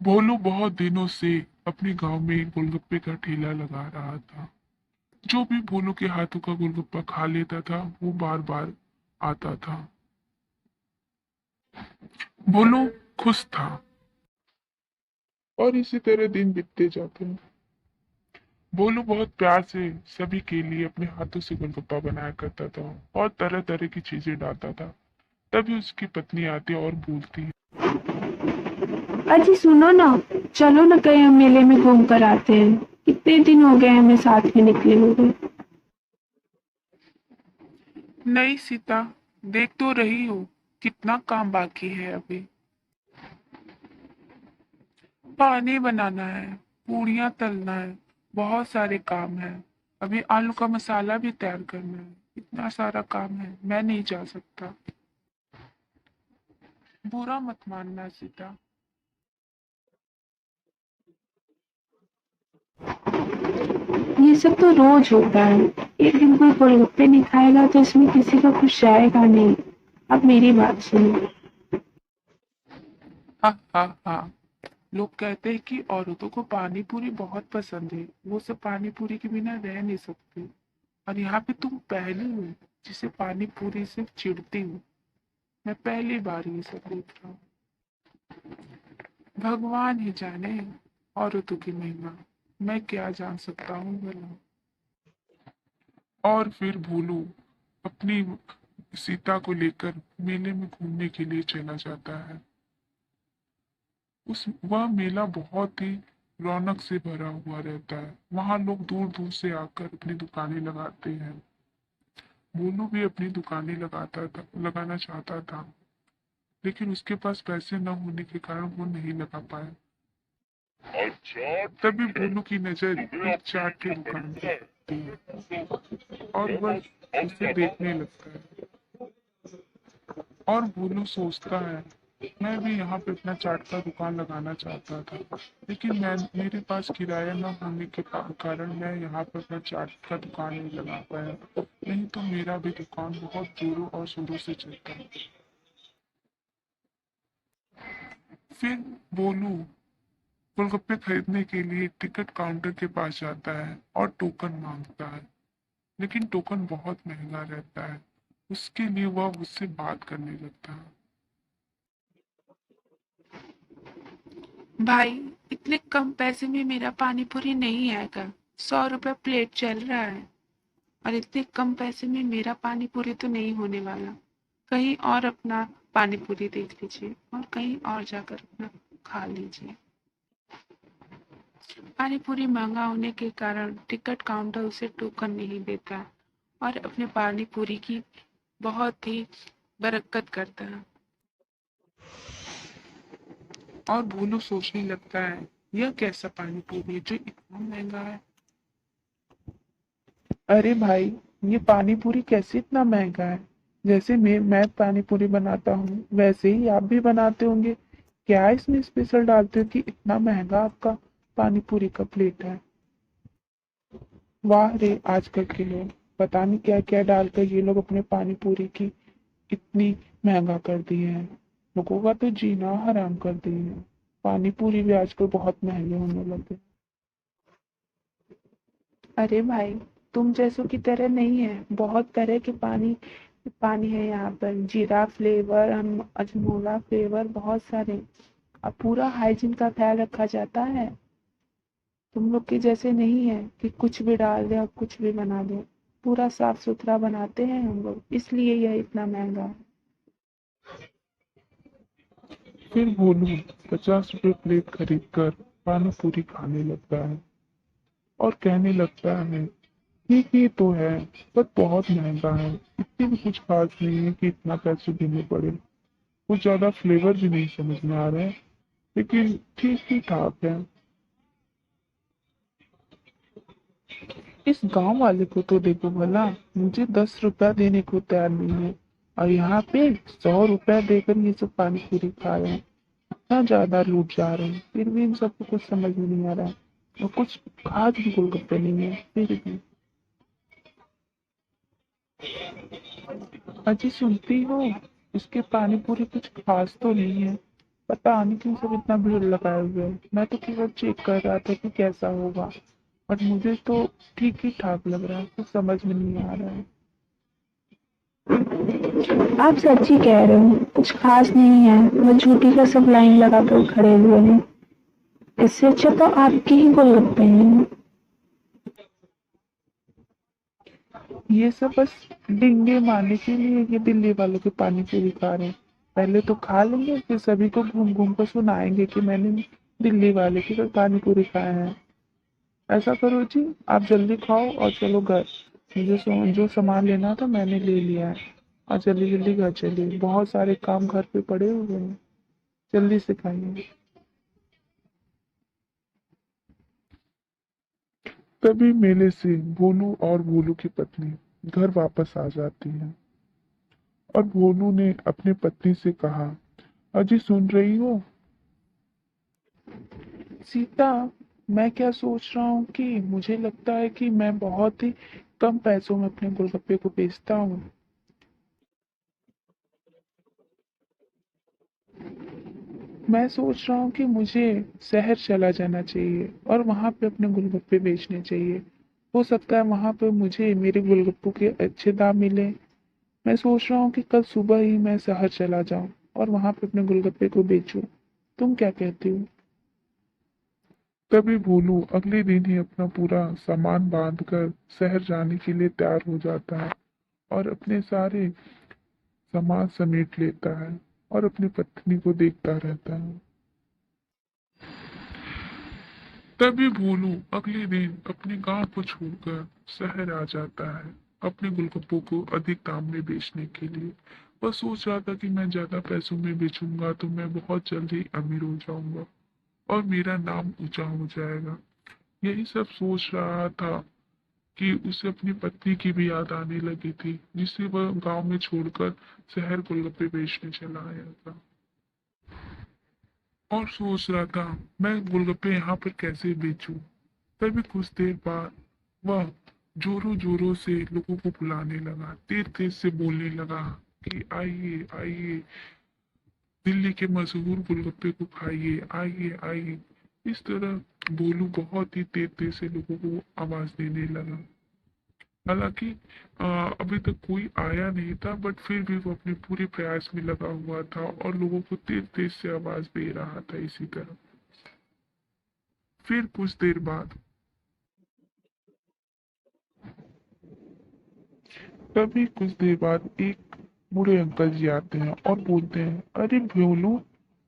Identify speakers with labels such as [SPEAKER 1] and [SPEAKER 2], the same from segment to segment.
[SPEAKER 1] भोलू बहुत दिनों से अपने गांव में गोलगप्पे का ठेला लगा रहा था। जो भी भोलू के हाथों का गोलगप्पा खा लेता था वो बार बार आता था। भोलू खुश था और इसी तरह दिन बीतते जाते हैं। भोलू बहुत प्यार से सभी के लिए अपने हाथों से गोलगप्पा बनाया करता था और तरह तरह की चीजें डालता था। तभी उसकी पत्नी आती और बोलती है,
[SPEAKER 2] अजी सुनो ना, चलो ना कहीं हम मेले में घूम कर आते हैं। कितने दिन हो गए हमें साथ में निकले हुए।
[SPEAKER 1] नहीं सीता, देख तो रही हो कितना काम बाकी है अभी। पानी बनाना है, पूड़ियाँ तलना है, बहुत सारे काम है। अभी आलू का मसाला भी तैयार करना है। इतना सारा काम है, मैं नहीं जा सकता। बुरा मत मानना सीता।
[SPEAKER 2] ये सब तो रोज होता है। एक दिन कोई गोलगप्पे नहीं खाएगा तो इसमें किसी का कुछ जाएगा नहीं। अब मेरी बात सुनो।
[SPEAKER 1] हाँ हाँ हाँ। लोग कहते हैं कि औरतों को पानी पूरी बहुत पसंद है, वो सब पानी पूरी के बिना रह नहीं सकती। और यहाँ पे तुम पहली हो जिसे पानी पूरी से चिढ़ती हूँ। मैं पहली बार ये सब देख रहा हूँ। भगवान ही जाने औरतों की महिमा। मैं क्या जान सकता हूँ भला। और फिर भोलू अपनी सीता को लेकर मेले में घूमने के लिए चला जाता है। उस वह मेला बहुत ही रौनक से भरा हुआ रहता है। वहां लोग दूर दूर से आकर अपनी दुकानें लगाते हैं। भोलू भी अपनी दुकानें लगाना चाहता था, लेकिन उसके पास पैसे न होने के कारण वो नहीं लगा पाया। तभी भोलू की नजर एक चाट की दुकान पर पड़ती है और वह उसे देखने लगता है। और भोलू सोचता है, मैं भी यहाँ पे अपना चाट का दुकान लगाना चाहता था, लेकिन मैं मेरे पास किराया न होने के कारण मैं यहाँ पे अपना चाट का दुकान नहीं लगा पाया। नहीं तो मेरा भी दुकान बहुत जोरों और शोरों से चलता है। फिर भोलू गोलगप्पे खरीदने के लिए टिकट काउंटर के पास जाता है और टोकन मांगता है, लेकिन टोकन बहुत महंगा रहता है। उसके लिए वह उससे बात करने लगता है।
[SPEAKER 2] भाई, इतने कम पैसे में मेरा पानी पूरी नहीं आएगा। 100 रुपए प्लेट चल रहा है और इतने कम पैसे में मेरा पानी पूरी तो नहीं होने वाला। कहीं और अपना पानी पूरी देख लीजिए और कहीं और जाकर अपना खा लीजिए। पानी पूरी महंगा होने के कारण टिकट काउंटर उसे टोकन नहीं देता और अपने पानी पूरी की बहुत ही बरकत करता है।
[SPEAKER 1] और भोलू सोचने लगता है, यह कैसा पानी पूरी है जो इतना महंगा है। अरे भाई, ये पानी पूरी कैसे इतना महंगा है। जैसे मैं पानी पूरी बनाता हूँ वैसे ही आप भी बनाते होंगे। क्या इसमें स्पेशल डालते हो कि इतना महंगा आपका पानी पूरी का प्लेट है। वाह रे, आजकल के लोग पता नहीं क्या क्या डालकर ये लोग अपने पानी पूरी की इतनी महंगा कर दिए हैं। लोगों का तो जीना हराम कर दिए हैं। पानी पूरी भी आजकल बहुत महंगे होने लगे।
[SPEAKER 2] अरे भाई, तुम जैसों की तरह नहीं है। बहुत तरह के पानी पानी है यहाँ पर। जीरा फ्लेवर, अजमोला फ्लेवर, बहुत सारे। अब पूरा हाइजीन का ख्याल रखा जाता है। तुम लोग के जैसे नहीं है कि कुछ भी डाल दे और कुछ भी बना दे। पूरा साफ सुथरा बनाते हैं हम लोग, इसलिए यह इतना महंगा है।
[SPEAKER 1] फिर भोलू 50 रुपए प्लेट खरीद कर पानी पूरी खाने लगता है और कहने लगता है, ठीक ही तो है, पर बहुत महंगा है। इतनी भी कुछ खास नहीं है कि इतना पैसे देने पड़े। कुछ ज्यादा फ्लेवर भी नहीं समझ में आ रहा है, लेकिन ठीक ही ठाक है। इस गांव वाले को तो देखो भला, मुझे 10 रुपया देने को तैयार नहीं है और यहाँ पे 100 रुपया देकर ये सब पानी पूरी खा रहे हैं। इतना ज्यादा लूट जा रहे हैं, फिर भी इन सबको कुछ समझ में नहीं आ रहा है। और कुछ खास भी गोलगप्पे नहीं है फिर भी। अजी सुनती हो, इसके पानी पूरी कुछ खास तो नहीं है, पता नहीं क्यों सब इतना भीड़ लगाए हुए हैं। मैं तो केवल चेक कर रहा था कि कैसा होगा, बट मुझे तो ठीक ही ठाक लग रहा है, कुछ समझ में नहीं आ रहा है।
[SPEAKER 2] आप सच ही कह रहे हो, कुछ खास नहीं है, वो झूठी का सब लाइन लगा कर खड़े हुए हैं। इससे अच्छा तो आपके ही गोलगप्पे हैं।
[SPEAKER 1] ये सब बस डिंगे मारने के लिए ये दिल्ली वालों के पानी पूरी खा रहे हैं। पहले तो खा लेंगे, फिर सभी को घूम घूम कर सुनाएंगे कि मैंने दिल्ली वाले की पानी पूरी खाए हैं। ऐसा करो जी, आप जल्दी खाओ और चलो घर। मुझे जो सामान लेना था मैंने ले लिया है, और जल्दी जल्दी घर चलिए, बहुत सारे काम घर पे पड़े हुए हैं। जल्दी से खाइए। तभी मेले से भोलू और भोलू की पत्नी घर वापस आ जाती है, और भोलू ने अपनी पत्नी से कहा, अजी सुन रही हो सीता, मैं क्या सोच रहा हूँ कि मुझे लगता है कि मैं बहुत ही कम पैसों में अपने गोलगप्पे को बेचता हूँ। मैं सोच रहा हूँ कि मुझे शहर चला जाना चाहिए और वहां पे अपने गोलगप्पे बेचने चाहिए। हो सकता है वहां पे मुझे मेरे गोलगप्पों के अच्छे दाम मिले। मैं सोच रहा हूँ कि कल सुबह ही मैं शहर चला जाऊं और वहां पे अपने गोलगप्पे को बेचूं। तुम क्या कहती हो? तभी भोलू अगले दिन ही अपना पूरा सामान बांध कर शहर जाने के लिए तैयार हो जाता है, और अपने सारे सामान समेट लेता है और अपनी पत्नी को देखता रहता है। तभी भोलू अगले दिन अपने गांव को छोड़कर शहर आ जाता है, अपने गुलगप्पों को अधिक दाम में बेचने के लिए। वह सोच रहा था कि मैं ज्यादा पैसों में बेचूंगा तो मैं बहुत जल्दी अमीर हो जाऊंगा और मेरा नाम ऊंचा हो जाएगा। यही सब सोच रहा था कि उसे अपनी पत्नी की भी याद आने लगी थी, जिसे वह गांव में छोड़कर शहर गोलगप्पे बेचने चला आया था, और सोच रहा था मैं गोलगप्पे यहाँ पर कैसे बेचूं। तभी कुछ देर बाद वह जोरों जोरों से लोगों को बुलाने लगा, तेज तेज से बोलने लगा कि आइए आइए, दिल्ली के मशहूर गोलगप्पे को खाइए, आइए आइए। इस तरह भोलू बहुत ही तेज तेज से लोगों को आवाज देने लगा। हालांकि अभी तक कोई आया नहीं था, बट फिर भी वो अपने पूरे प्रयास में लगा हुआ था और लोगों को तेज तेज से आवाज दे रहा था इसी तरह। फिर कुछ देर बाद तभी कुछ देर बाद एक बूढ़े अंकल जी आते हैं और बोलते हैं, अरे भोलू,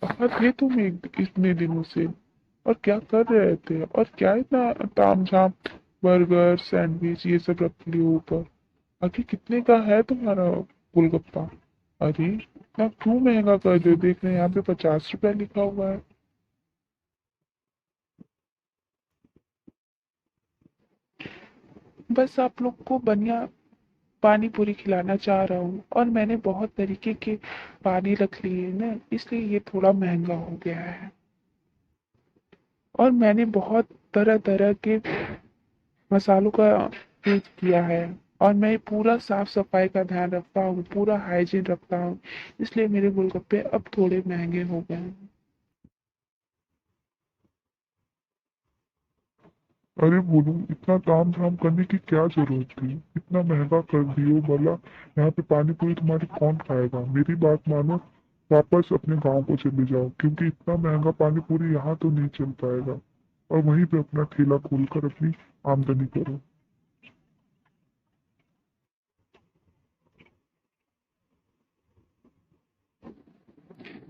[SPEAKER 1] कहाँ थे तुम इतने दिनों से, और क्या कर रहे थे, और क्या इतना ताम झाम बर्गर सैंडविच ये सब रख लिए ऊपर। आखिर कितने का है तुम्हारा गोलगप्पा? अरे इतना क्यों महंगा कर दो, देख रहे हैं यहाँ पे 50 रुपया लिखा हुआ है। बस आप लोग को बढ़िया पानी पूरी खिलाना चाह रहा हूँ, और मैंने बहुत तरीके के पानी रख लिए हैं ना, इसलिए ये थोड़ा महंगा हो गया है। और मैंने बहुत तरह तरह के मसालों का यूज किया है, और मैं पूरा साफ सफाई का ध्यान रखता हूँ, पूरा हाइजीन रखता हूँ, इसलिए मेरे गोलगप्पे अब थोड़े महंगे हो गए हैं।
[SPEAKER 3] अरे बोलूं, इतना ताम झाम करने की क्या जरूरत थी? इतना महंगा कर दियो भला। यहाँ पे पानी पूरी तुम्हारी कौन खाएगा? मेरी बात मानो, वापस अपने गांव को चले जाओ, क्योंकि इतना महंगा पानी पूरी यहाँ तो नहीं चल पाएगा। और वहीं पे अपना ठेला खोलकर अपनी आमदनी करो।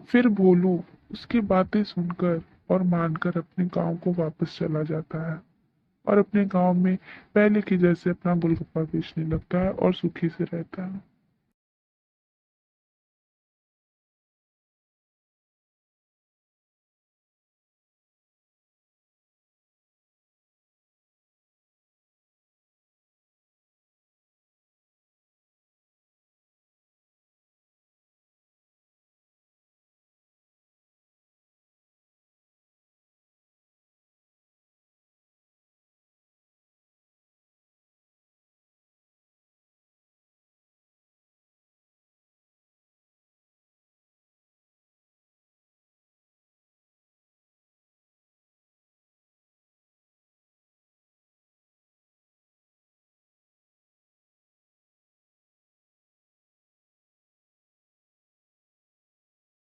[SPEAKER 1] फिर भोलू उसकी बातें सुनकर और मानकर अपने गांव को वापस चला जाता है, और अपने गांव में पहले की जैसे अपना गोलगप्पा बेचने लगता है और सुखी से रहता है।